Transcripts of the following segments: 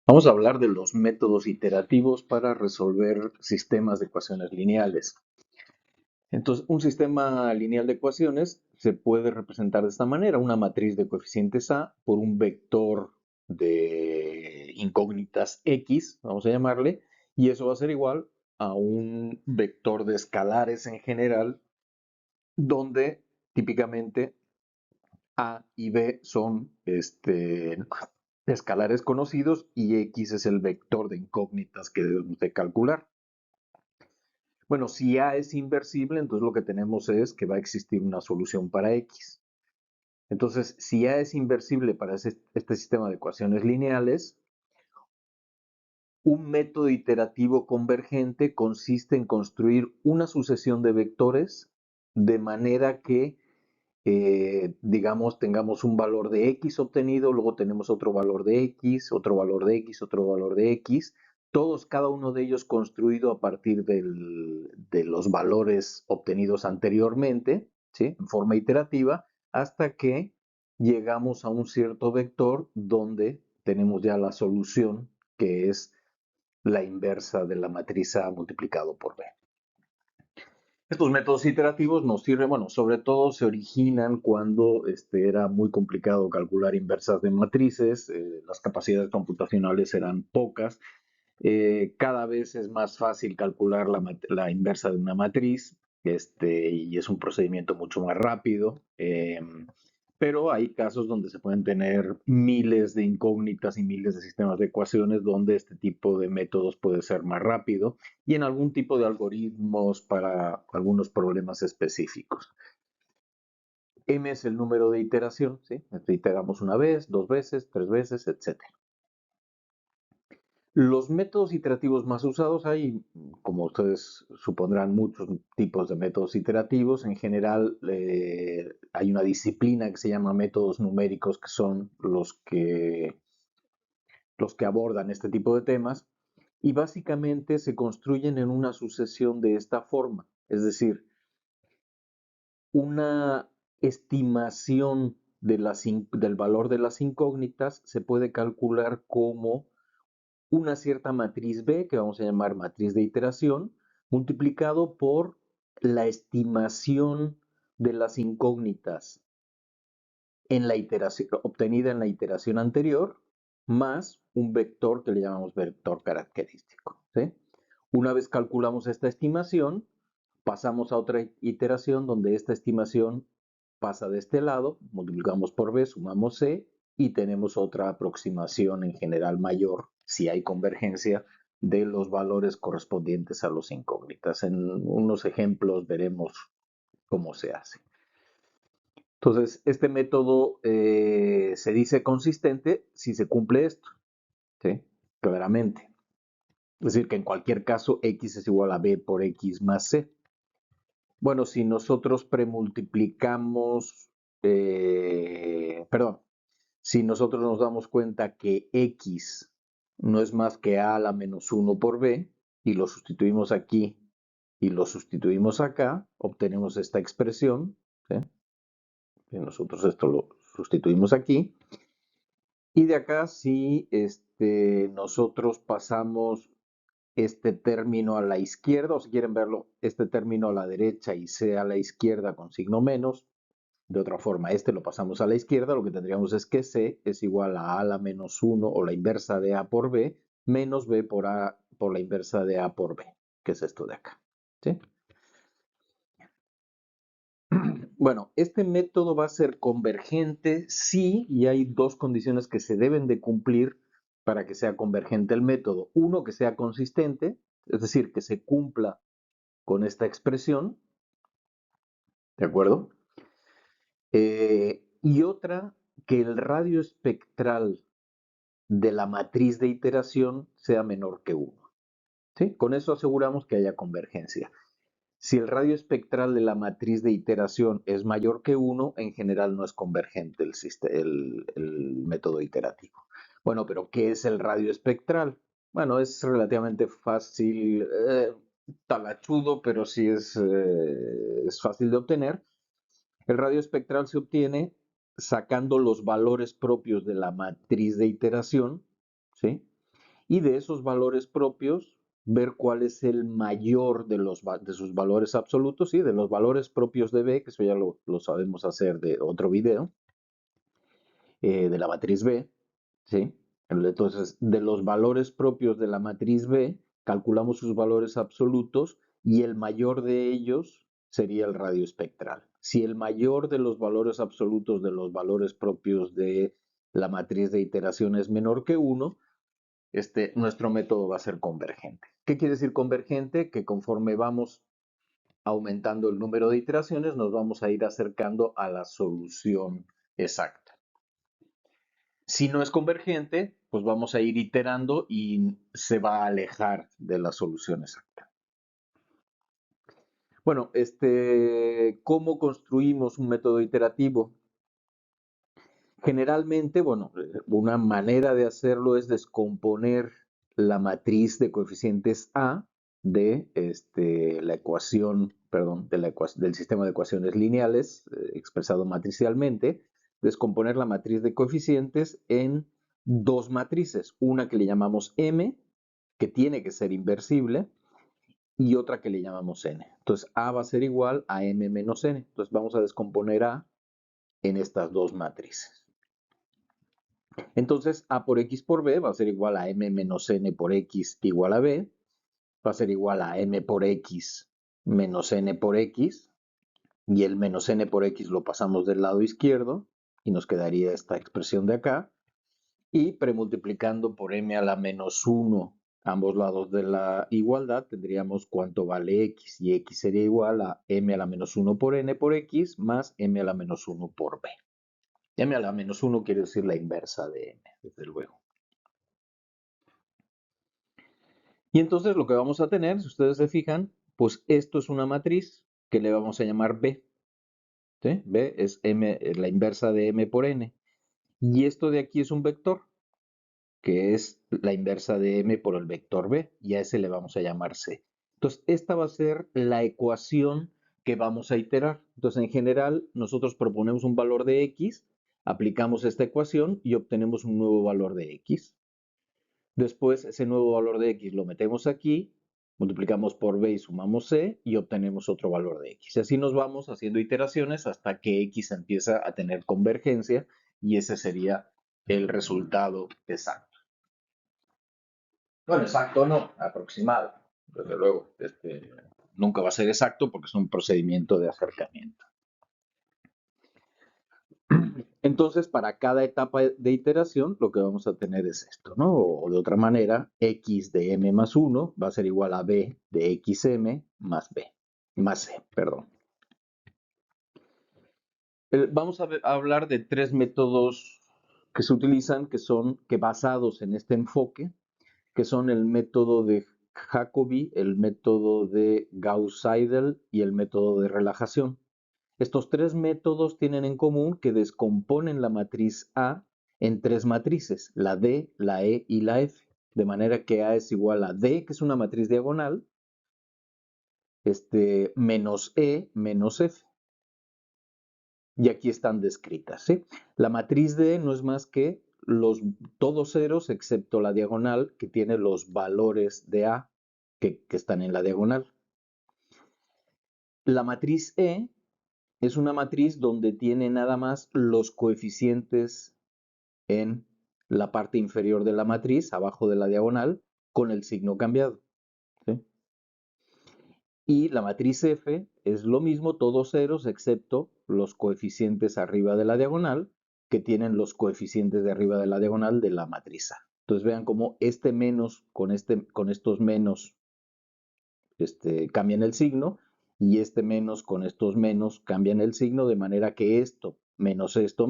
Vamos a hablar de los métodos iterativos para resolver sistemas de ecuaciones lineales. Entonces, un sistema lineal de ecuaciones se puede representar de esta manera: una matriz de coeficientes A por un vector de incógnitas X, vamos a llamarle, y eso va a ser igual a un vector de escalares en general, donde típicamente A y B son escalares conocidos y X es el vector de incógnitas que debemos de calcular. Bueno, si A es inversible, entonces lo que tenemos es que va a existir una solución para X. Entonces, si A es inversible para este sistema de ecuaciones lineales, un método iterativo convergente consiste en construir una sucesión de vectores de manera que, digamos, tengamos un valor de X obtenido, luego tenemos otro valor de X, otro valor de X, otro valor de X, todos, cada uno de ellos construido a partir de los valores obtenidos anteriormente, ¿sí? En forma iterativa, hasta que llegamos a un cierto vector donde tenemos ya la solución, que es la inversa de la matriz A multiplicado por B. Estos métodos iterativos nos sirven, bueno, sobre todo se originan cuando era muy complicado calcular inversas de matrices, las capacidades computacionales eran pocas. Cada vez es más fácil calcular la inversa de una matriz, y es un procedimiento mucho más rápido. Pero hay casos donde se pueden tener miles de incógnitas y miles de sistemas de ecuaciones donde este tipo de métodos puede ser más rápido, y en algún tipo de algoritmos para algunos problemas específicos. M es el número de iteración, ¿sí? Iteramos una vez, dos veces, tres veces, etcétera. Los métodos iterativos más usados hay, como ustedes supondrán, muchos tipos de métodos iterativos. En general, hay una disciplina que se llama métodos numéricos, que son los que abordan este tipo de temas, y básicamente se construyen en una sucesión de esta forma. Es decir, una estimación del valor de las incógnitas se puede calcular como una cierta matriz B, que vamos a llamar matriz de iteración, multiplicado por la estimación de las incógnitas en la iteración, obtenida en la iteración anterior, más un vector que le llamamos vector característico, ¿sí? Una vez calculamos esta estimación, pasamos a otra iteración donde esta estimación pasa de este lado, multiplicamos por B, sumamos C y tenemos otra aproximación en general mayor, si hay convergencia, de los valores correspondientes a los incógnitas. En unos ejemplos veremos cómo se hace. Entonces, este método se dice consistente si se cumple esto, ¿sí? Claramente. Es decir, que en cualquier caso X es igual a B por X más C. Bueno, si nosotros premultiplicamos, perdón, si nosotros nos damos cuenta que X no es más que A a la menos 1 por B, y lo sustituimos aquí y lo sustituimos acá, obtenemos esta expresión, ¿sí? Y nosotros esto lo sustituimos aquí. Y de acá, si nosotros pasamos este término a la izquierda, o si quieren verlo, este término a la derecha y C a la izquierda con signo menos, de otra forma, lo pasamos a la izquierda, lo que tendríamos es que C es igual a la menos 1, o la inversa de A por B, menos B por A por la inversa de A por B, que es esto de acá, ¿sí? Bueno, este método va a ser convergente si, y hay dos condiciones que se deben de cumplir para que sea convergente el método. Uno, que sea consistente, es decir, que se cumpla con esta expresión, ¿de acuerdo? Y otra, que el radio espectral de la matriz de iteración sea menor que 1. ¿Sí? Con eso aseguramos que haya convergencia. Si el radio espectral de la matriz de iteración es mayor que 1, en general no es convergente el método iterativo. Bueno, pero ¿qué es el radio espectral? Bueno, es relativamente fácil, talachudo, pero sí es fácil de obtener. El radio espectral se obtiene sacando los valores propios de la matriz de iteración, ¿sí? y de esos valores propios ver cuál es el mayor de sus valores absolutos, ¿sí? De los valores propios de B, que eso ya lo sabemos hacer de otro video, de la matriz B, ¿sí? Entonces, de los valores propios de la matriz B, calculamos sus valores absolutos y el mayor de ellos sería el radio espectral. Si el mayor de los valores absolutos de los valores propios de la matriz de iteración es menor que 1, nuestro método va a ser convergente. ¿Qué quiere decir convergente? Que conforme vamos aumentando el número de iteraciones, nos vamos a ir acercando a la solución exacta. Si no es convergente, pues vamos a ir iterando y se va a alejar de la solución exacta. Bueno, ¿cómo construimos un método iterativo? Generalmente, bueno, una manera de hacerlo es descomponer la matriz de coeficientes A de la ecuación, perdón, del sistema de ecuaciones lineales expresado matricialmente, descomponer la matriz de coeficientes en dos matrices, una que le llamamos M, que tiene que ser inversible, y otra que le llamamos N. Entonces, A va a ser igual a M menos N. Entonces, vamos a descomponer A en estas dos matrices. Entonces, A por X por B va a ser igual a M menos N por X igual a B, va a ser igual a M por X menos N por X, y el menos N por X lo pasamos del lado izquierdo, y nos quedaría esta expresión de acá, y premultiplicando por M a la menos 1 ambos lados de la igualdad, tendríamos cuánto vale X, y X sería igual a M a la menos 1 por N por X más M a la menos 1 por B. M a la menos 1 quiere decir la inversa de M, desde luego. Y entonces lo que vamos a tener, si ustedes se fijan, pues esto es una matriz que le vamos a llamar B. ¿Sí? B es M, la inversa de M por N. Y esto de aquí es un vector, que es la inversa de M por el vector B. Y a ese le vamos a llamar C. Entonces, esta va a ser la ecuación que vamos a iterar. Entonces, en general, nosotros proponemos un valor de X, aplicamos esta ecuación y obtenemos un nuevo valor de X. Después, ese nuevo valor de X lo metemos aquí, multiplicamos por B y sumamos C y obtenemos otro valor de X. Y así nos vamos haciendo iteraciones hasta que X empieza a tener convergencia y ese sería el resultado exacto. Bueno, exacto no, aproximado. Desde luego, nunca va a ser exacto porque es un procedimiento de acercamiento. Entonces, para cada etapa de iteración, lo que vamos a tener es esto, ¿no? O de otra manera, x de m más 1 va a ser igual a b de xm más b, más c, perdón. Vamos a hablar de tres métodos que se utilizan, que basados en este enfoque, que son el método de Jacobi, el método de Gauss-Seidel y el método de relajación. Estos tres métodos tienen en común que descomponen la matriz A en tres matrices, la D, la E y la F, de manera que A es igual a D, que es una matriz diagonal, menos E menos F. Y aquí están descritas, ¿sí? La matriz D no es más que todos ceros excepto la diagonal que tiene los valores de A que están en la diagonal. La matriz E es una matriz donde tiene nada más los coeficientes en la parte inferior de la matriz, abajo de la diagonal, con el signo cambiado. ¿Sí? Y la matriz F es lo mismo, todos ceros, excepto los coeficientes arriba de la diagonal, que tienen los coeficientes de arriba de la diagonal de la matriz A. Entonces vean cómo este menos con estos menos cambian el signo, y este menos con estos menos cambian el signo, de manera que esto menos esto,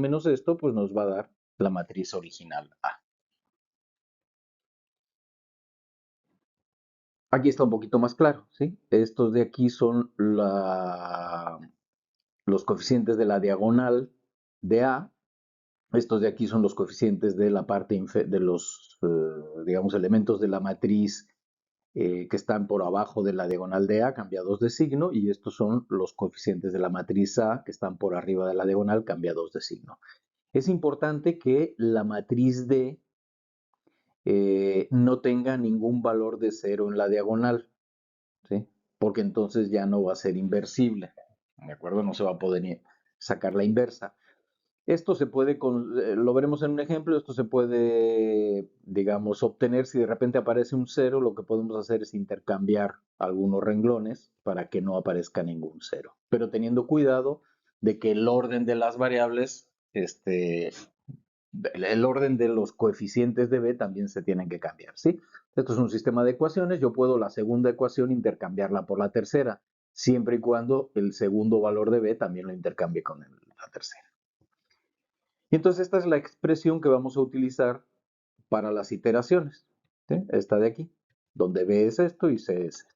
pues nos va a dar la matriz original A. Aquí está un poquito más claro, ¿sí? Estos de aquí son los coeficientes de la diagonal de A. Estos de aquí son los coeficientes de la parte de los, digamos, elementos de la matriz que están por abajo de la diagonal de A, cambiados de signo, y estos son los coeficientes de la matriz A que están por arriba de la diagonal, cambiados de signo. Es importante que la matriz D no tenga ningún valor de cero en la diagonal, ¿sí? Porque entonces ya no va a ser inversible, ¿de acuerdo? No se va a poder sacar la inversa. Esto se puede, lo veremos en un ejemplo, esto se puede, digamos, obtener si de repente aparece un cero, lo que podemos hacer es intercambiar algunos renglones para que no aparezca ningún cero, pero teniendo cuidado de que el orden de las variables, el orden de los coeficientes de b también se tienen que cambiar, ¿sí? Esto es un sistema de ecuaciones, yo puedo la segunda ecuación intercambiarla por la tercera, siempre y cuando el segundo valor de b también lo intercambie con la tercera. Y entonces esta es la expresión que vamos a utilizar para las iteraciones, ¿sí? Esta de aquí, donde b es esto y c es esto.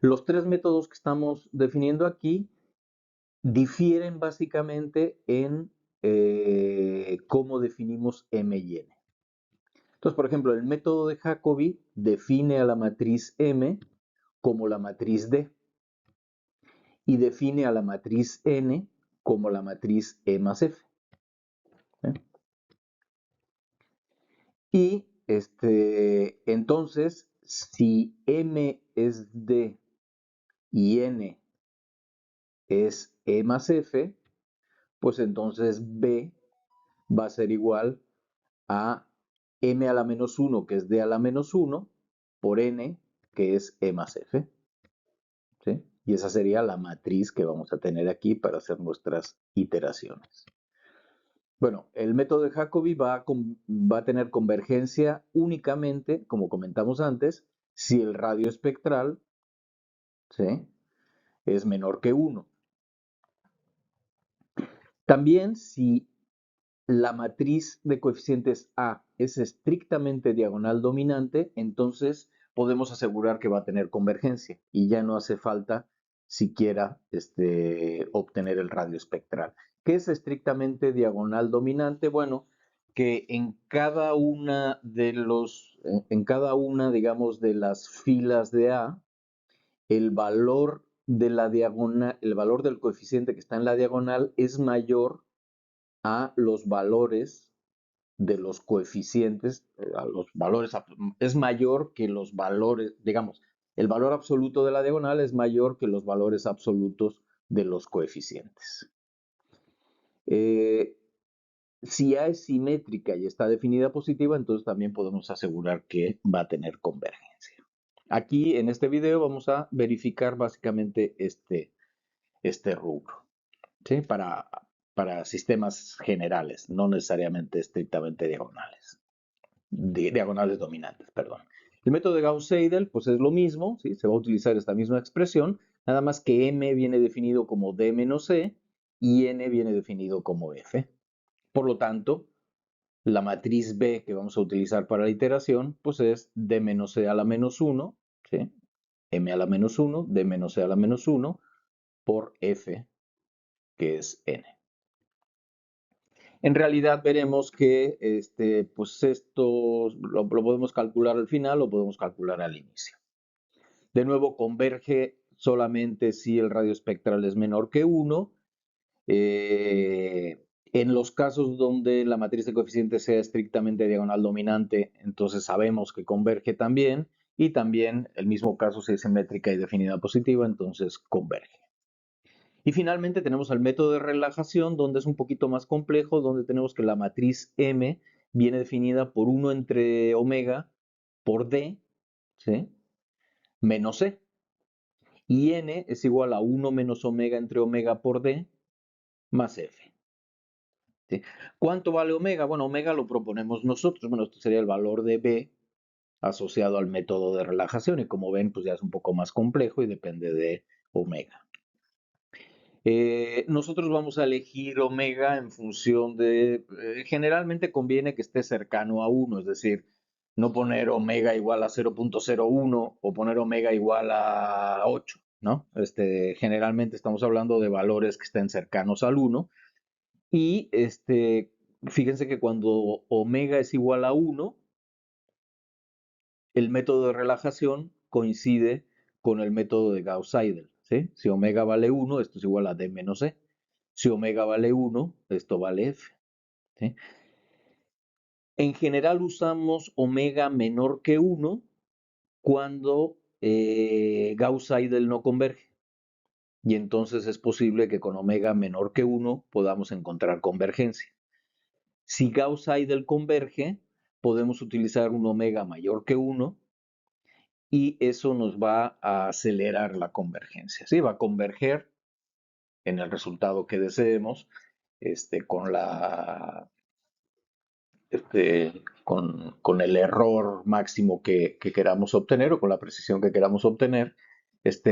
Los tres métodos que estamos definiendo aquí difieren básicamente en cómo definimos m y n. Entonces, por ejemplo, el método de Jacobi define a la matriz M como la matriz D y define a la matriz N como la matriz E más F. ¿Eh? Y entonces, si M es D y N es E más F, pues entonces B va a ser igual a M a la menos 1, que es D a la menos 1, por N, que es E más F. ¿Sí? Y esa sería la matriz que vamos a tener aquí para hacer nuestras iteraciones. Bueno, el método de Jacobi va a tener convergencia únicamente, como comentamos antes, si el radio espectral, ¿sí?, es menor que 1. También si la matriz de coeficientes A es estrictamente diagonal dominante, entonces podemos asegurar que va a tener convergencia y ya no hace falta siquiera obtener el radio espectral. ¿Qué es estrictamente diagonal dominante? Bueno, que digamos, de las filas de A, el valor de la diagonal, el valor del coeficiente que está en la diagonal es mayor a los valores de los coeficientes, a los valores, es mayor que los valores, digamos, el valor absoluto de la diagonal es mayor que los valores absolutos de los coeficientes. Si A es simétrica y está definida positiva, entonces también podemos asegurar que va a tener convergencia. Aquí en este video vamos a verificar básicamente este rubro, ¿sí? Para sistemas generales, no necesariamente estrictamente diagonales. Diagonales dominantes, perdón. El método de Gauss-Seidel, pues es lo mismo, ¿sí? Se va a utilizar esta misma expresión, nada más que M viene definido como D menos E y N viene definido como F. Por lo tanto, la matriz B que vamos a utilizar para la iteración, pues es D menos E a la menos 1, ¿sí? M a la menos 1, D menos E a la menos 1, por F, que es N. En realidad veremos que pues esto lo podemos calcular al final o podemos calcular al inicio. De nuevo, converge solamente si el radio espectral es menor que 1. En los casos donde la matriz de coeficientes sea estrictamente diagonal dominante, entonces sabemos que converge también. Y también el mismo caso si es simétrica y definida positiva, entonces converge. Y finalmente tenemos el método de relajación, donde es un poquito más complejo, donde tenemos que la matriz M viene definida por 1 entre omega por D, ¿sí?, menos C. Y N es igual a 1 menos omega entre omega por D más F. ¿Sí? ¿Cuánto vale omega? Bueno, omega lo proponemos nosotros. Bueno, esto sería el valor de B asociado al método de relajación. Y como ven, pues ya es un poco más complejo y depende de omega. Nosotros vamos a elegir omega en función de, generalmente conviene que esté cercano a 1, es decir, no poner omega igual a 0.01 o poner omega igual a 8, ¿no? Generalmente estamos hablando de valores que estén cercanos al 1 y fíjense que cuando omega es igual a 1, el método de relajación coincide con el método de Gauss-Seidel, ¿sí? Si omega vale 1, esto es igual a D menos E. Si omega vale 1, esto vale F, ¿sí? En general usamos omega menor que 1 cuando Gauss-Seidel no converge. Y entonces es posible que con omega menor que 1 podamos encontrar convergencia. Si Gauss-Seidel converge, podemos utilizar un omega mayor que 1 y eso nos va a acelerar la convergencia. ¿Sí? Va a converger en el resultado que deseemos con con el error máximo que queramos obtener o con la precisión que queramos obtener,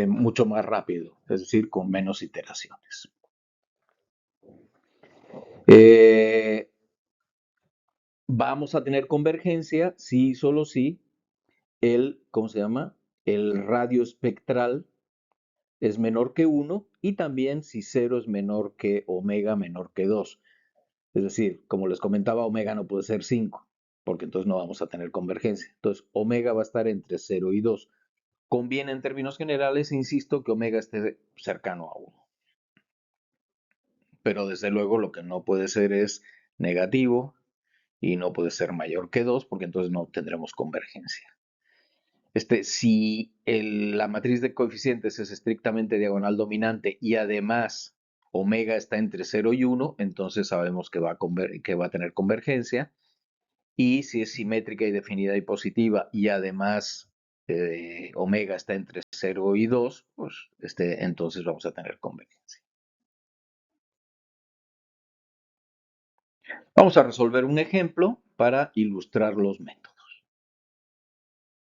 mucho más rápido, es decir, con menos iteraciones. Vamos a tener convergencia si y solo si ¿cómo se llama? El radio espectral es menor que 1 y también si 0 es menor que omega menor que 2. Es decir, como les comentaba, omega no puede ser 5, porque entonces no vamos a tener convergencia. Entonces, omega va a estar entre 0 y 2. Conviene en términos generales, insisto, que omega esté cercano a 1. Pero desde luego lo que no puede ser es negativo y no puede ser mayor que 2, porque entonces no tendremos convergencia. Si la matriz de coeficientes es estrictamente diagonal dominante y además omega está entre 0 y 1, entonces sabemos que va a tener convergencia. Y si es simétrica y definida y positiva y además omega está entre 0 y 2, pues entonces vamos a tener convergencia. Vamos a resolver un ejemplo para ilustrar los métodos.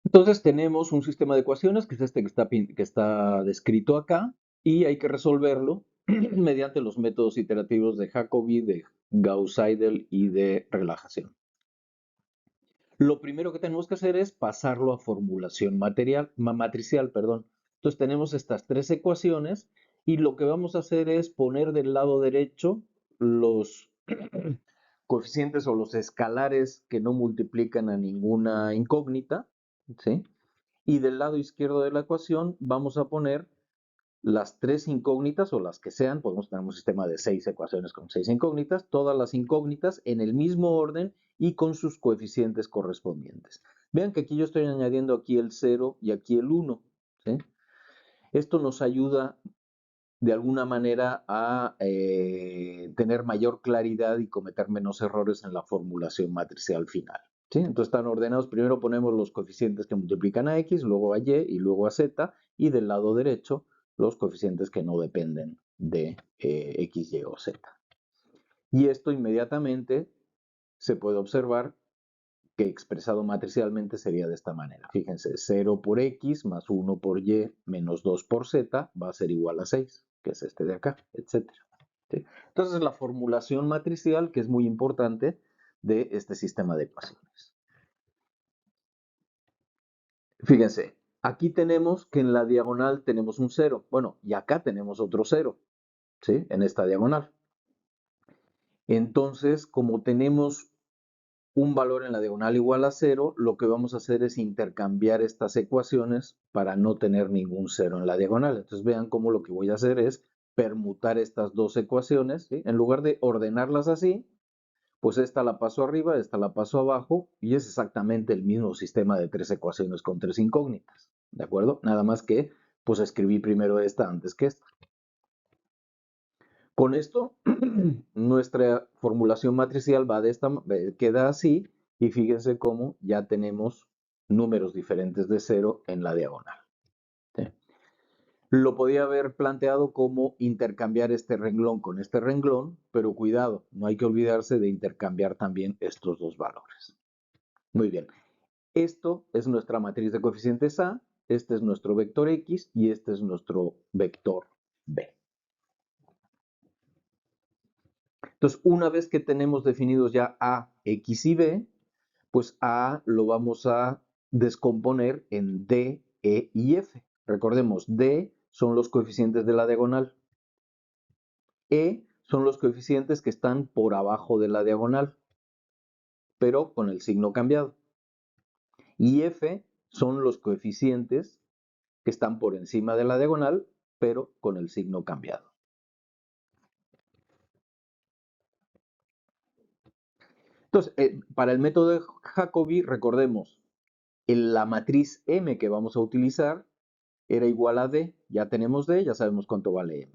Entonces tenemos un sistema de ecuaciones, que es este que está descrito acá, y hay que resolverlo mediante los métodos iterativos de Jacobi, de Gauss-Seidel y de relajación. Lo primero que tenemos que hacer es pasarlo a formulación matricial. Entonces tenemos estas tres ecuaciones y lo que vamos a hacer es poner del lado derecho los coeficientes o los escalares que no multiplican a ninguna incógnita, ¿sí? Y del lado izquierdo de la ecuación vamos a poner las tres incógnitas o las que sean, podemos tener un sistema de 6 ecuaciones con 6 incógnitas, todas las incógnitas en el mismo orden y con sus coeficientes correspondientes. Vean que aquí yo estoy añadiendo aquí el 0 y aquí el 1. ¿Sí? Esto nos ayuda de alguna manera a tener mayor claridad y cometer menos errores en la formulación matricial final. ¿Sí? Entonces están ordenados, primero ponemos los coeficientes que multiplican a x, luego a y y luego a z, y del lado derecho los coeficientes que no dependen de x, y o z. Y esto inmediatamente se puede observar que expresado matricialmente sería de esta manera. Fíjense, 0 por x más 1 por y menos 2 por z va a ser igual a 6, que es este de acá, etc. ¿Sí? Entonces la formulación matricial, que es muy importante de este sistema de ecuaciones. Fíjense, aquí tenemos que en la diagonal tenemos un 0. Bueno, y acá tenemos otro 0, ¿sí? En esta diagonal. Entonces, como tenemos un valor en la diagonal igual a 0, lo que vamos a hacer es intercambiar estas ecuaciones para no tener ningún 0 en la diagonal. Entonces vean cómo lo que voy a hacer es permutar estas dos ecuaciones, ¿sí? En lugar de ordenarlas así, pues esta la paso arriba, esta la paso abajo y es exactamente el mismo sistema de tres ecuaciones con tres incógnitas, ¿de acuerdo? Nada más que pues escribí primero esta antes que esta. Con esto, nuestra formulación matricial queda así y fíjense cómo ya tenemos números diferentes de 0 en la diagonal. ¿Sí? Lo podía haber planteado como intercambiar este renglón con este renglón, pero cuidado, no hay que olvidarse de intercambiar también estos dos valores. Muy bien, esto es nuestra matriz de coeficientes A, este es nuestro vector X y este es nuestro vector B. Entonces, una vez que tenemos definidos ya A, X y B, pues A lo vamos a descomponer en D, E y F. Recordemos, D son los coeficientes de la diagonal. E son los coeficientes que están por abajo de la diagonal, pero con el signo cambiado. Y F son los coeficientes que están por encima de la diagonal, pero con el signo cambiado. Entonces, para el método de Jacobi, recordemos, la matriz M que vamos a utilizar era igual a D, ya tenemos D, ya sabemos cuánto vale M.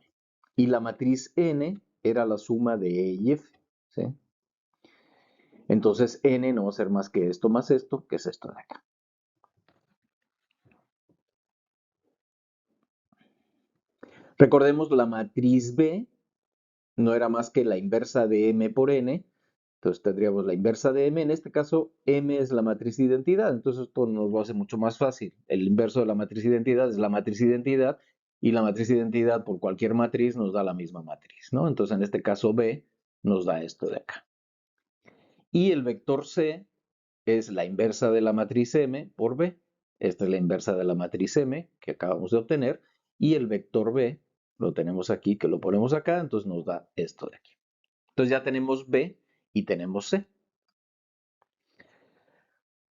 Y la matriz N era la suma de E y F, ¿sí? Entonces N no va a ser más que esto más esto, que es esto de acá. Recordemos la matriz B no era más que la inversa de M por N, entonces tendríamos la inversa de M, en este caso M es la matriz de identidad, entonces esto nos lo hace mucho más fácil. El inverso de la matriz de identidad es la matriz de identidad y la matriz de identidad por cualquier matriz nos da la misma matriz, ¿no? Entonces en este caso B nos da esto de acá. Y el vector C es la inversa de la matriz M por B. Esta es la inversa de la matriz M que acabamos de obtener. Y el vector B lo tenemos aquí, que lo ponemos acá, entonces nos da esto de aquí. Entonces ya tenemos B y tenemos C.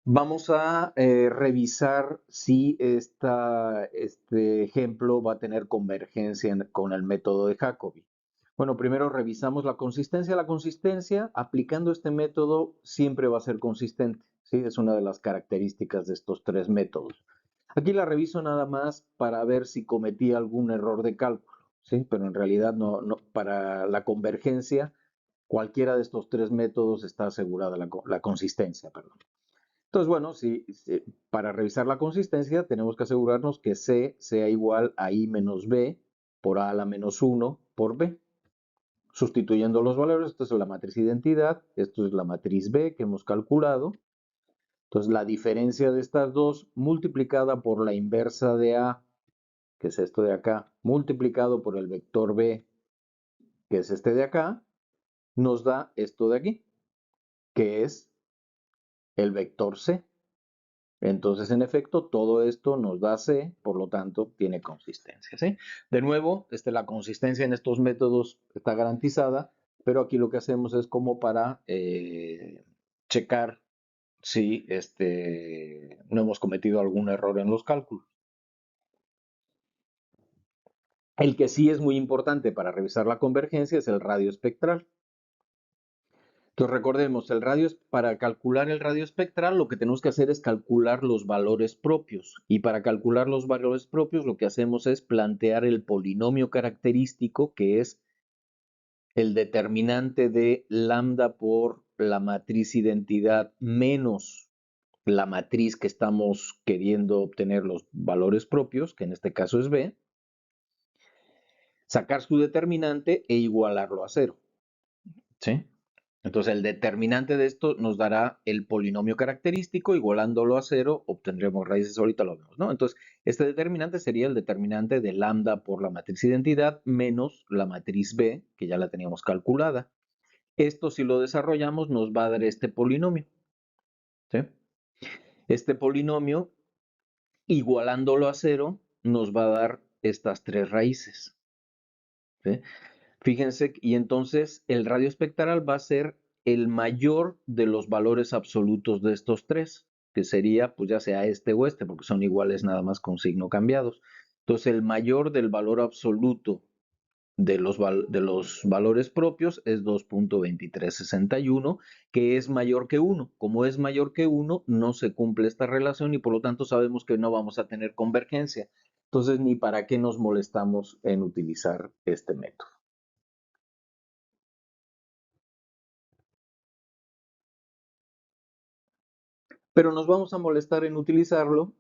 Vamos a revisar si este ejemplo va a tener convergencia con el método de Jacobi. Bueno, primero revisamos la consistencia. La consistencia, aplicando este método, siempre va a ser consistente, ¿sí? Es una de las características de estos tres métodos. Aquí la reviso nada más para ver si cometí algún error de cálculo, ¿sí? Pero en realidad para la convergencia, cualquiera de estos tres métodos está asegurada la consistencia, perdón. Entonces, bueno, para revisar la consistencia tenemos que asegurarnos que C sea igual a I menos B por A a la menos 1 por B. Sustituyendo los valores, esto es la matriz identidad, esto es la matriz B que hemos calculado. Entonces, la diferencia de estas dos multiplicada por la inversa de A, que es esto de acá, multiplicado por el vector B, que es este de acá, nos da esto de aquí, que es el vector C. Entonces, en efecto, todo esto nos da C, por lo tanto, tiene consistencia, ¿sí? De nuevo, la consistencia en estos métodos está garantizada, pero aquí lo que hacemos es como para checar si no hemos cometido algún error en los cálculos. El que sí es muy importante para revisar la convergencia es el radio espectral. Entonces recordemos, para calcular el radio espectral lo que tenemos que hacer es calcular los valores propios. Y para calcular los valores propios lo que hacemos es plantear el polinomio característico, que es el determinante de lambda por la matriz identidad menos la matriz que estamos queriendo obtener los valores propios, que en este caso es B, sacar su determinante e igualarlo a cero. ¿Sí? Entonces el determinante de esto nos dará el polinomio característico, igualándolo a cero, obtendremos raíces, ahorita lo vemos, ¿no? Entonces, este determinante sería el determinante de lambda por la matriz identidad menos la matriz B, que ya la teníamos calculada. Esto, si lo desarrollamos, nos va a dar este polinomio, ¿sí? Este polinomio, igualándolo a cero, nos va a dar estas tres raíces, ¿sí? Fíjense, y entonces el radio espectral va a ser el mayor de los valores absolutos de estos tres, que sería, pues ya sea este o este, porque son iguales nada más con signo cambiados. Entonces, el mayor del valor absoluto de los valores propios es 2.2361, que es mayor que 1. Como es mayor que 1, no se cumple esta relación y por lo tanto sabemos que no vamos a tener convergencia. Entonces, ni para qué nos molestamos en utilizar este método. Pero nos vamos a molestar en utilizarlo,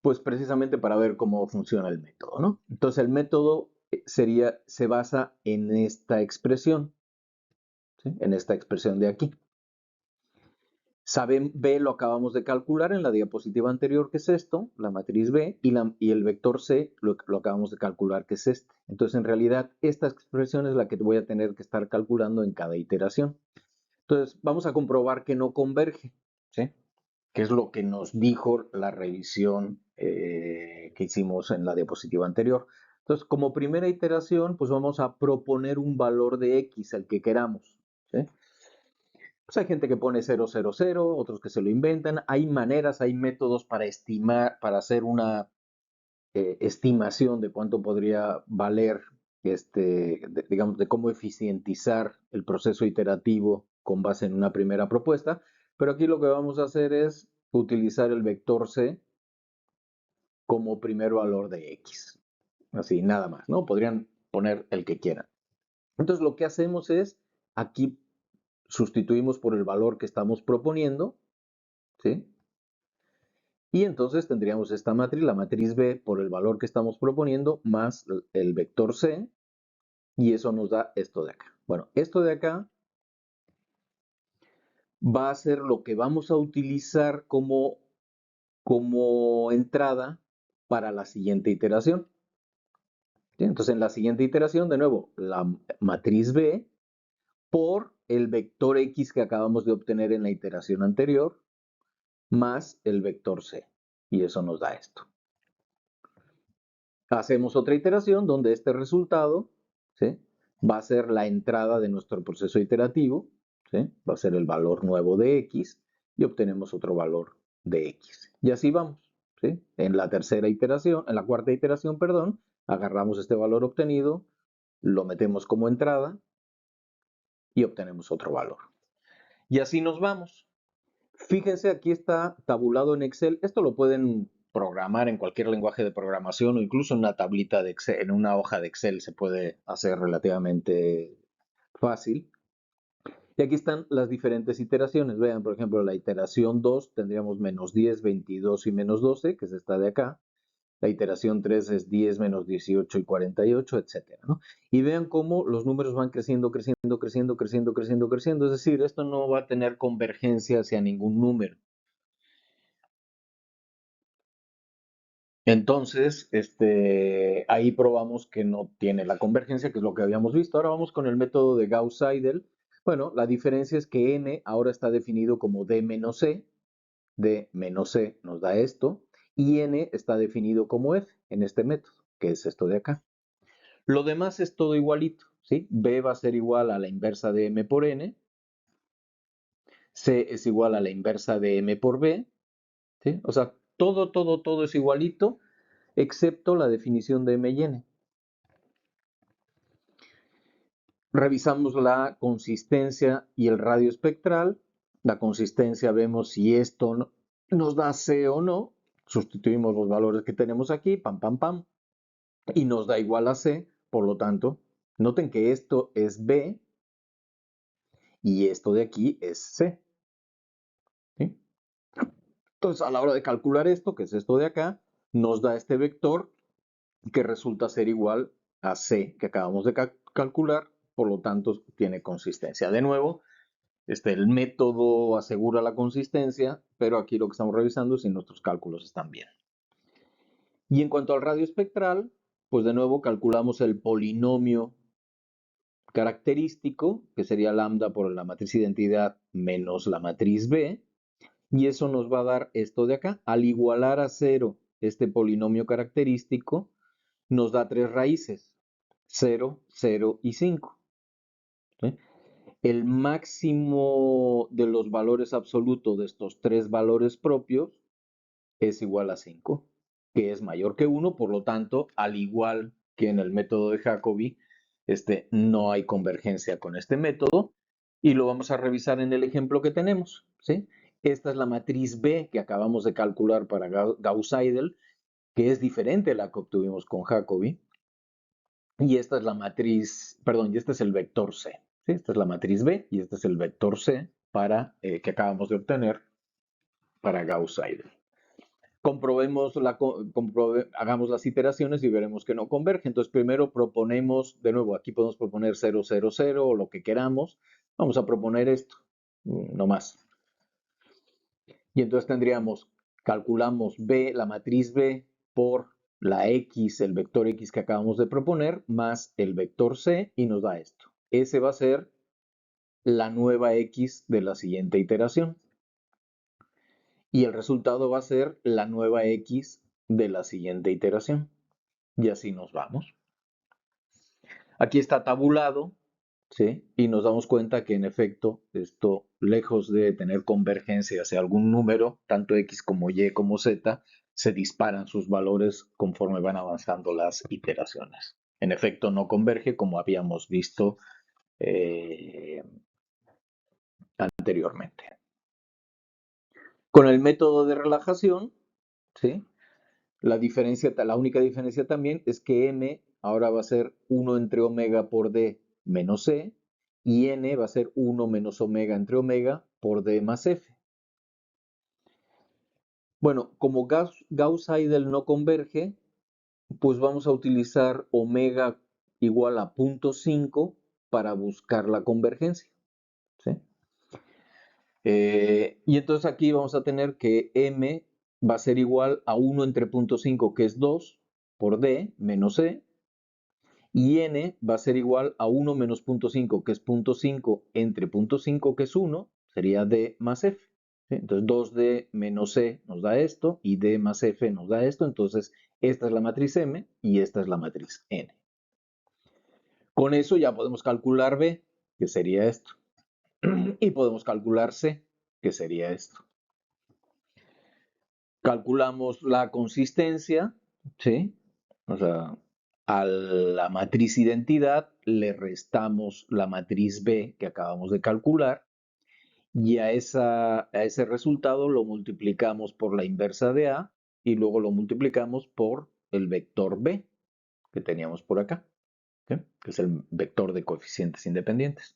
pues precisamente para ver cómo funciona el método, ¿no? Entonces el método se basa en esta expresión, ¿sí? En esta expresión de aquí. Saben, B lo acabamos de calcular en la diapositiva anterior, que es esto, la matriz B, y el vector C lo acabamos de calcular, que es este. Entonces, en realidad, esta expresión es la que voy a tener que estar calculando en cada iteración. Entonces, vamos a comprobar que no converge, ¿sí? Que es lo que nos dijo la revisión que hicimos en la diapositiva anterior. Entonces, como primera iteración, pues vamos a proponer un valor de X, el que queramos, ¿sí? Pues hay gente que pone 000, otros que se lo inventan. Hay maneras, hay métodos para estimar, para hacer una estimación de cuánto podría valer, digamos, de cómo eficientizar el proceso iterativo con base en una primera propuesta, pero aquí lo que vamos a hacer es utilizar el vector C como primer valor de X. Así, nada más, ¿no? Podrían poner el que quieran. Entonces, lo que hacemos es, aquí sustituimos por el valor que estamos proponiendo, ¿sí? Y entonces tendríamos esta matriz, la matriz B, por el valor que estamos proponiendo, más el vector C, y eso nos da esto de acá. Bueno, esto de acá va a ser lo que vamos a utilizar como entrada para la siguiente iteración. ¿Sí? Entonces, en la siguiente iteración, de nuevo, la matriz B por el vector X que acabamos de obtener en la iteración anterior, más el vector C. Y eso nos da esto. Hacemos otra iteración donde este resultado, ¿sí?, va a ser la entrada de nuestro proceso iterativo, ¿sí?, va a ser el valor nuevo de X y obtenemos otro valor de X. Y así vamos, ¿sí? En la tercera iteración, en la cuarta iteración, perdón, agarramos este valor obtenido, lo metemos como entrada y obtenemos otro valor. Y así nos vamos. Fíjense, aquí está tabulado en Excel. Esto lo pueden programar en cualquier lenguaje de programación o incluso en una tablita de Excel, en una hoja de Excel se puede hacer relativamente fácil. Y aquí están las diferentes iteraciones. Vean, por ejemplo, la iteración 2 tendríamos menos 10, 22 y menos 12, que es esta de acá. La iteración 3 es 10 menos 18 y 48, etcétera, ¿no? Y vean cómo los números van creciendo, creciendo, creciendo, creciendo, creciendo, creciendo. Es decir, esto no va a tener convergencia hacia ningún número. Entonces, ahí probamos que no tiene la convergencia, que es lo que habíamos visto. Ahora vamos con el método de Gauss-Seidel. Bueno, la diferencia es que n ahora está definido como d menos c. D menos c nos da esto. Y n está definido como f en este método, que es esto de acá. Lo demás es todo igualito, ¿sí? B va a ser igual a la inversa de m por n. C es igual a la inversa de m por b, ¿sí? O sea, todo es igualito, excepto la definición de m y n. Revisamos la consistencia y el radio espectral. La consistencia vemos si esto nos da C o no. Sustituimos los valores que tenemos aquí, pam, pam, pam, y nos da igual a C. Por lo tanto, noten que esto es B y esto de aquí es C. ¿Sí? Entonces, a la hora de calcular esto, que es esto de acá, nos da este vector que resulta ser igual a C que acabamos de calcular, por lo tanto tiene consistencia. De nuevo, el método asegura la consistencia, pero aquí lo que estamos revisando es si nuestros cálculos están bien. Y en cuanto al radio espectral, pues de nuevo calculamos el polinomio característico, que sería lambda por la matriz identidad menos la matriz B, y eso nos va a dar esto de acá. Al igualar a 0 este polinomio característico, nos da 3 raíces, 0, 0 y 5. ¿Sí? El máximo de los valores absolutos de estos tres valores propios es igual a 5, que es mayor que 1, por lo tanto, al igual que en el método de Jacobi, no hay convergencia con este método, y lo vamos a revisar en el ejemplo que tenemos, ¿sí? Esta es la matriz B que acabamos de calcular para Gauss-Seidel, que es diferente a la que obtuvimos con Jacobi, y esta es la matriz, perdón, y este es el vector C. ¿Sí? Esta es la matriz B y este es el vector C para, que acabamos de obtener para Gauss-Seidel. Hagamos las iteraciones y veremos que no converge. Entonces, primero proponemos, de nuevo, aquí podemos proponer 0, 0, 0 o lo que queramos. Vamos a proponer esto, no más. Y entonces tendríamos, calculamos B, la matriz B, por la X, el vector X que acabamos de proponer, más el vector C, y nos da esto. Ese va a ser la nueva X de la siguiente iteración. Y el resultado va a ser la nueva X de la siguiente iteración. Y así nos vamos. Aquí está tabulado, ¿sí? Y nos damos cuenta que en efecto, esto, lejos de tener convergencia hacia algún número, tanto X como Y como Z, se disparan sus valores conforme van avanzando las iteraciones. En efecto, no converge como habíamos visto anteriormente. Con el método de relajación, ¿sí? La única diferencia también es que m ahora va a ser 1 entre omega por d menos c y n va a ser 1 menos omega entre omega por d más f. Bueno, como Gauss-Seidel no converge, pues vamos a utilizar omega igual a 0.5 para buscar la convergencia, ¿sí? Y entonces aquí vamos a tener que m va a ser igual a 1 entre 0.5, que es 2, por d menos c, y n va a ser igual a 1 menos 0.5, que es 0.5 entre 0.5, que es 1, sería d más f. ¿Sí? Entonces 2d menos c nos da esto y d más f nos da esto. Entonces esta es la matriz M y esta es la matriz N. Con eso ya podemos calcular B, que sería esto. Y podemos calcular C, que sería esto. Calculamos la consistencia, ¿sí? O sea, a la matriz identidad le restamos la matriz B que acabamos de calcular y a ese resultado lo multiplicamos por la inversa de A y luego lo multiplicamos por el vector B que teníamos por acá, ¿sí? Que es el vector de coeficientes independientes.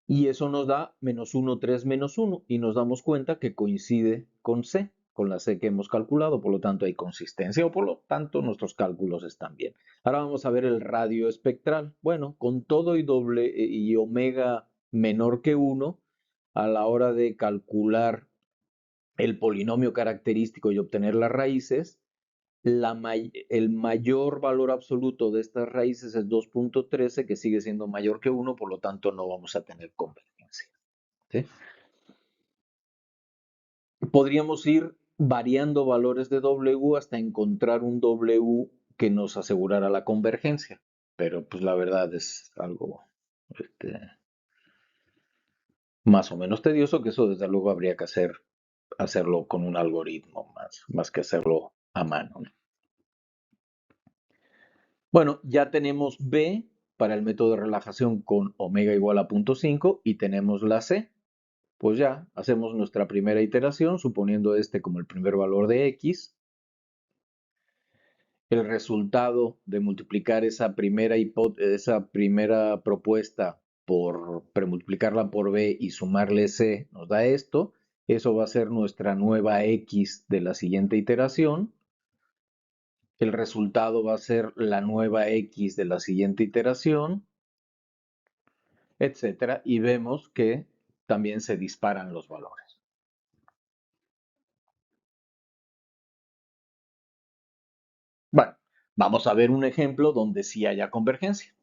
Y eso nos da menos 1, 3, menos 1 y nos damos cuenta que coincide con C, con la C que hemos calculado, por lo tanto hay consistencia o por lo tanto nuestros cálculos están bien. Ahora vamos a ver el radio espectral. Bueno, con todo y omega menor que 1, a la hora de calcular el polinomio característico y obtener las raíces, el mayor valor absoluto de estas raíces es 2.13, que sigue siendo mayor que 1, por lo tanto no vamos a tener convergencia. ¿Sí? Podríamos ir variando valores de W hasta encontrar un W que nos asegurara la convergencia, pero pues la verdad es algo este, más o menos tedioso, que eso desde luego habría que hacerlo con un algoritmo más que hacerlo a mano, ¿no? Bueno, ya tenemos B para el método de relajación con omega igual a 0.5 y tenemos la C. Pues ya hacemos nuestra primera iteración suponiendo este como el primer valor de X. El resultado de multiplicar esa primera propuesta por premultiplicarla por B y sumarle C nos da esto. Eso va a ser nuestra nueva X de la siguiente iteración. El resultado va a ser la nueva X de la siguiente iteración, etcétera, y vemos que también se disparan los valores. Bueno, vamos a ver un ejemplo donde sí haya convergencia.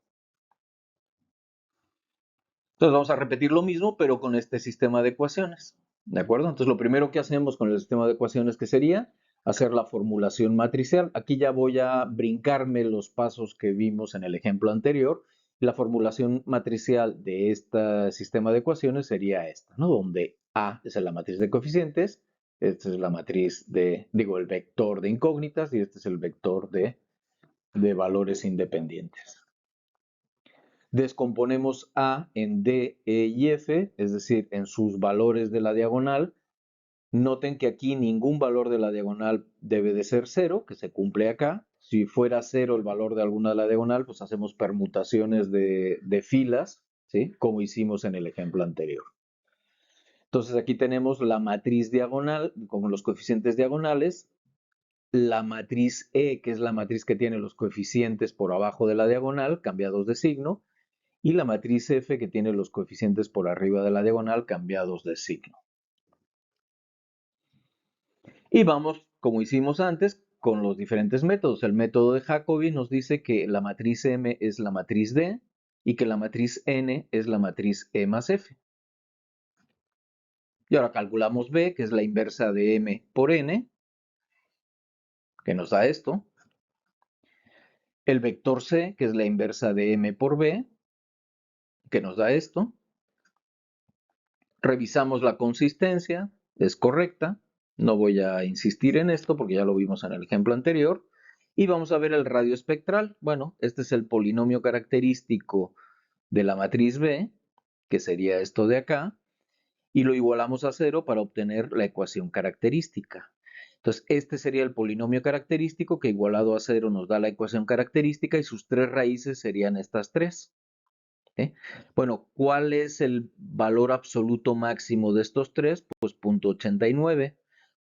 Entonces vamos a repetir lo mismo, pero con este sistema de ecuaciones. ¿De acuerdo? Entonces lo primero que hacemos con el sistema de ecuaciones que sería hacer la formulación matricial. Aquí ya voy a brincarme los pasos que vimos en el ejemplo anterior. La formulación matricial de este sistema de ecuaciones sería esta, ¿no? Donde A es la matriz de coeficientes, esta es la matriz el vector de incógnitas y este es el vector de valores independientes. Descomponemos A en D, E y F, es decir, en sus valores de la diagonal. Noten que aquí ningún valor de la diagonal debe de ser 0, que se cumple acá. Si fuera 0 el valor de alguna de la diagonal, pues hacemos permutaciones de filas, ¿sí? Como hicimos en el ejemplo anterior. Entonces aquí tenemos la matriz diagonal, como los coeficientes diagonales, la matriz E, que es la matriz que tiene los coeficientes por abajo de la diagonal, cambiados de signo, y la matriz F que tiene los coeficientes por arriba de la diagonal cambiados de signo. Y vamos, como hicimos antes, con los diferentes métodos. El método de Jacobi nos dice que la matriz M es la matriz D y que la matriz N es la matriz E más F. Y ahora calculamos B, que es la inversa de M por N, que nos da esto. El vector C, que es la inversa de M por B, que nos da esto. Revisamos la consistencia, es correcta. No voy a insistir en esto porque ya lo vimos en el ejemplo anterior. Y vamos a ver el radio espectral. Bueno, este es el polinomio característico de la matriz B, que sería esto de acá. y lo igualamos a 0 para obtener la ecuación característica. Entonces, este sería el polinomio característico que igualado a 0 nos da la ecuación característica y sus tres raíces serían estas tres. Bueno, ¿cuál es el valor absoluto máximo de estos tres? Pues 0.89.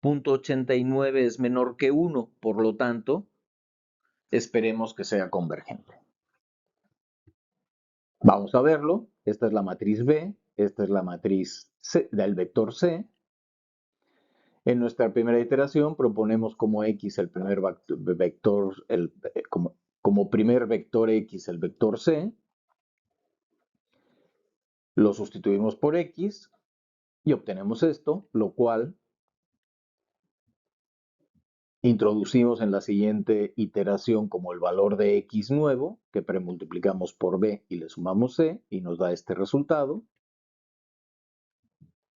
0.89 es menor que 1, por lo tanto, esperemos que sea convergente. Vamos a verlo. Esta es la matriz B, esta es la matriz C, del vector C. En nuestra primera iteración proponemos como X el primer vector, como primer vector X el vector C. Lo sustituimos por X y obtenemos esto, lo cual introducimos en la siguiente iteración como el valor de X nuevo, que premultiplicamos por B y le sumamos C y nos da este resultado.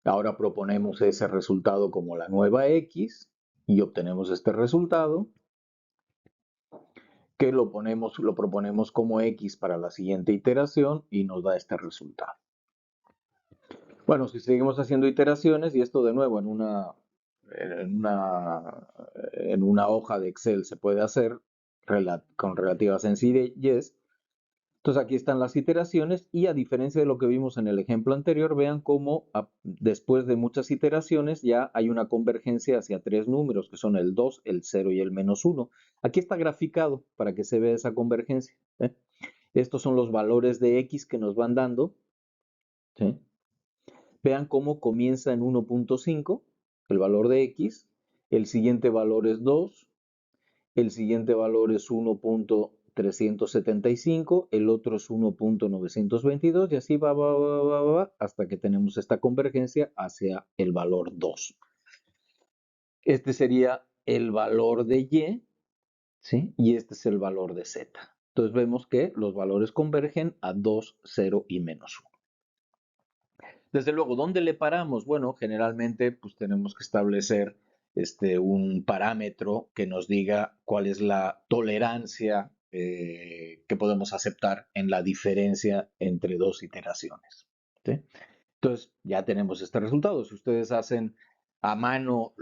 Ahora proponemos ese resultado como la nueva X y obtenemos este resultado, que lo proponemos como X para la siguiente iteración y nos da este resultado. Bueno, si seguimos haciendo iteraciones, y esto de nuevo en una hoja de Excel se puede hacer con relativa sencillez. Entonces aquí están las iteraciones y a diferencia de lo que vimos en el ejemplo anterior, vean cómo después de muchas iteraciones ya hay una convergencia hacia tres números que son el 2, el 0 y el -1. Aquí está graficado para que se vea esa convergencia. Estos son los valores de X que nos van dando. ¿Sí? Vean cómo comienza en 1.5 el valor de X, el siguiente valor es 2, el siguiente valor es 1.375, el otro es 1.922 y así va hasta que tenemos esta convergencia hacia el valor 2. Este sería el valor de Y, ¿sí? Y este es el valor de Z. Entonces vemos que los valores convergen a 2, 0 y -1. Desde luego, ¿dónde le paramos? Bueno, generalmente pues tenemos que establecer un parámetro que nos diga cuál es la tolerancia que podemos aceptar en la diferencia entre dos iteraciones. ¿Sí? Entonces, ya tenemos este resultado. Si ustedes hacen a mano,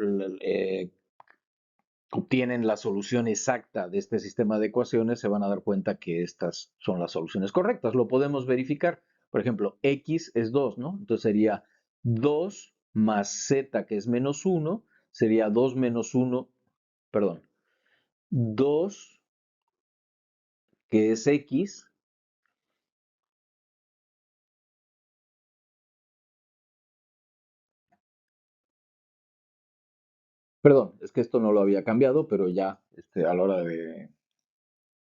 obtienen la solución exacta de este sistema de ecuaciones, se van a dar cuenta que estas son las soluciones correctas. Lo podemos verificar. Por ejemplo, X es 2, ¿no? Entonces sería 2 más Z, que es -1, sería 2 menos 1, perdón, 2, que es X, perdón, es que esto no lo había cambiado, pero ya a la hora de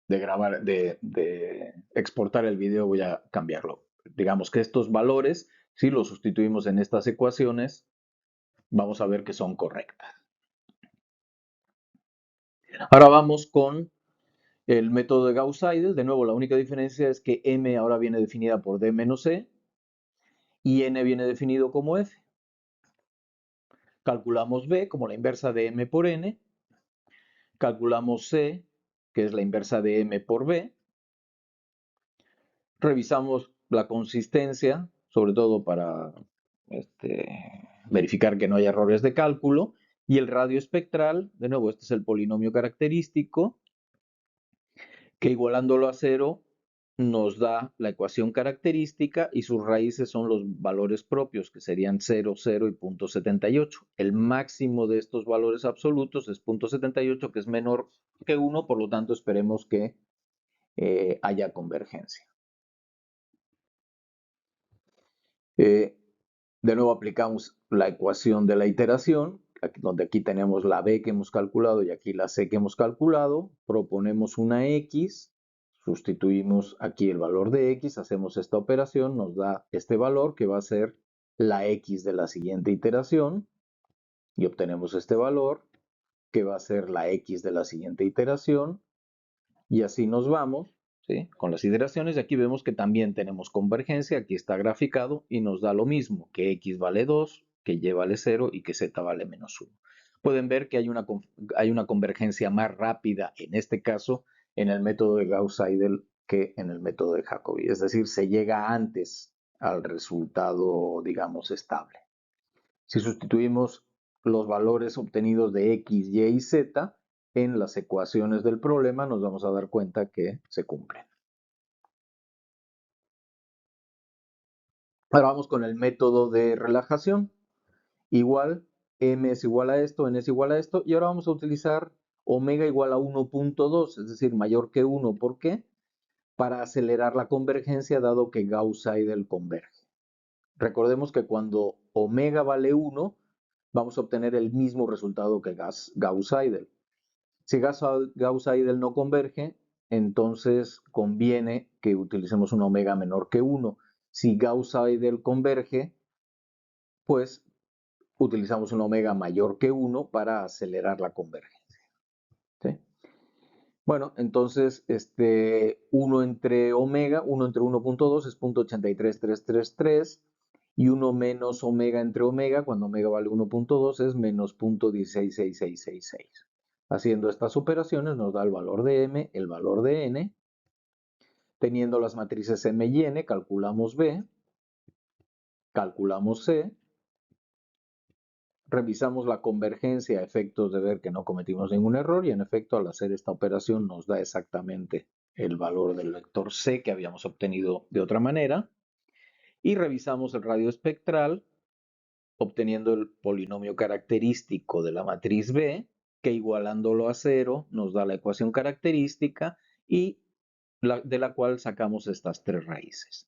grabar, de exportar el video voy a cambiarlo. Digamos que estos valores, si los sustituimos en estas ecuaciones, vamos a ver que son correctas. Ahora vamos con el método de Gauss-Seidel. De nuevo, la única diferencia es que M ahora viene definida por D menos E y N viene definido como F. Calculamos B como la inversa de M por N. Calculamos C, que es la inversa de M por B. Revisamos la consistencia, sobre todo para verificar que no haya errores de cálculo. Y el radio espectral, de nuevo, este es el polinomio característico, que igualándolo a 0 nos da la ecuación característica y sus raíces son los valores propios, que serían 0, 0 y 0.78. El máximo de estos valores absolutos es 0.78, que es menor que 1, por lo tanto esperemos que haya convergencia. De nuevo aplicamos la ecuación de la iteración, donde aquí tenemos la B que hemos calculado y aquí la C que hemos calculado. Proponemos una X, sustituimos aquí el valor de X, hacemos esta operación, nos da este valor que va a ser la X de la siguiente iteración y obtenemos este valor que va a ser la X de la siguiente iteración y así nos vamos. ¿Sí? Con las iteraciones y aquí vemos que también tenemos convergencia, aquí está graficado y nos da lo mismo, que X vale 2, que Y vale 0 y que Z vale -1. Pueden ver que hay una convergencia más rápida en este caso en el método de Gauss-Seidel que en el método de Jacobi, es decir, se llega antes al resultado, digamos, estable. Si sustituimos los valores obtenidos de x, y y z en las ecuaciones del problema, nos vamos a dar cuenta que se cumplen. Ahora vamos con el método de relajación. Igual, m es igual a esto, n es igual a esto, y ahora vamos a utilizar omega igual a 1.2, es decir, mayor que 1. ¿Por qué? Para acelerar la convergencia, dado que Gauss-Seidel converge. Recordemos que cuando omega vale 1, vamos a obtener el mismo resultado que Gauss-Seidel. Si Gauss-Seidel no converge, entonces conviene que utilicemos un omega menor que 1. Si Gauss-Seidel converge, pues utilizamos un omega mayor que 1 para acelerar la convergencia. ¿Sí? Bueno, entonces 1 entre omega, 1 entre 1.2 es 0.83333 y 1 menos omega entre omega, cuando omega vale 1.2 es menos 0.166666. Haciendo estas operaciones nos da el valor de m, el valor de n. Teniendo las matrices m y n, calculamos b, calculamos c, revisamos la convergencia a efectos de ver que no cometimos ningún error y en efecto al hacer esta operación nos da exactamente el valor del vector C que habíamos obtenido de otra manera. Y revisamos el radio espectral obteniendo el polinomio característico de la matriz B, que igualándolo a 0 nos da la ecuación característica y de la cual sacamos estas tres raíces.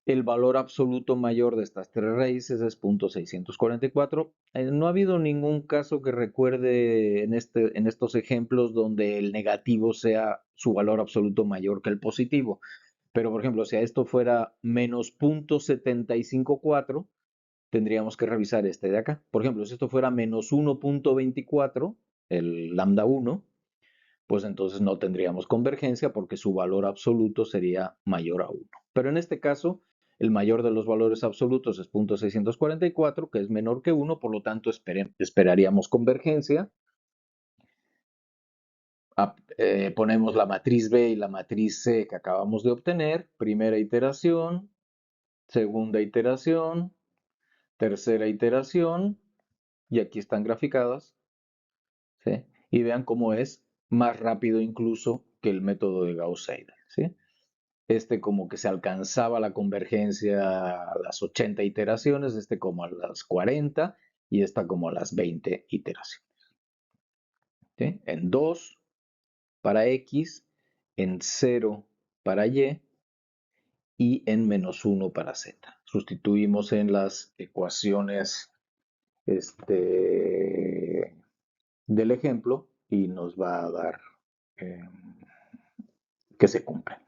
El valor absoluto mayor de estas tres raíces es 0.644. No ha habido ningún caso que recuerde en estos ejemplos donde el negativo sea su valor absoluto mayor que el positivo. Pero, por ejemplo, si a esto fuera menos 0.754, tendríamos que revisar este de acá. Por ejemplo, si esto fuera menos 1.24, el lambda 1, pues entonces no tendríamos convergencia porque su valor absoluto sería mayor a 1. Pero en este caso, el mayor de los valores absolutos es 0.644, que es menor que 1, por lo tanto esperaríamos convergencia. Ponemos la matriz B y la matriz C que acabamos de obtener, primera iteración, segunda iteración, tercera iteración, y aquí están graficadas, ¿sí? Y vean cómo es más rápido incluso que el método de Gauss-Seidel, ¿sí? Como que se alcanzaba la convergencia a las 80 iteraciones, como a las 40 y esta como a las 20 iteraciones. ¿Sí? En 2 para X, en 0 para y en menos 1 para Z. Sustituimos en las ecuaciones del ejemplo y nos va a dar que se cumplen.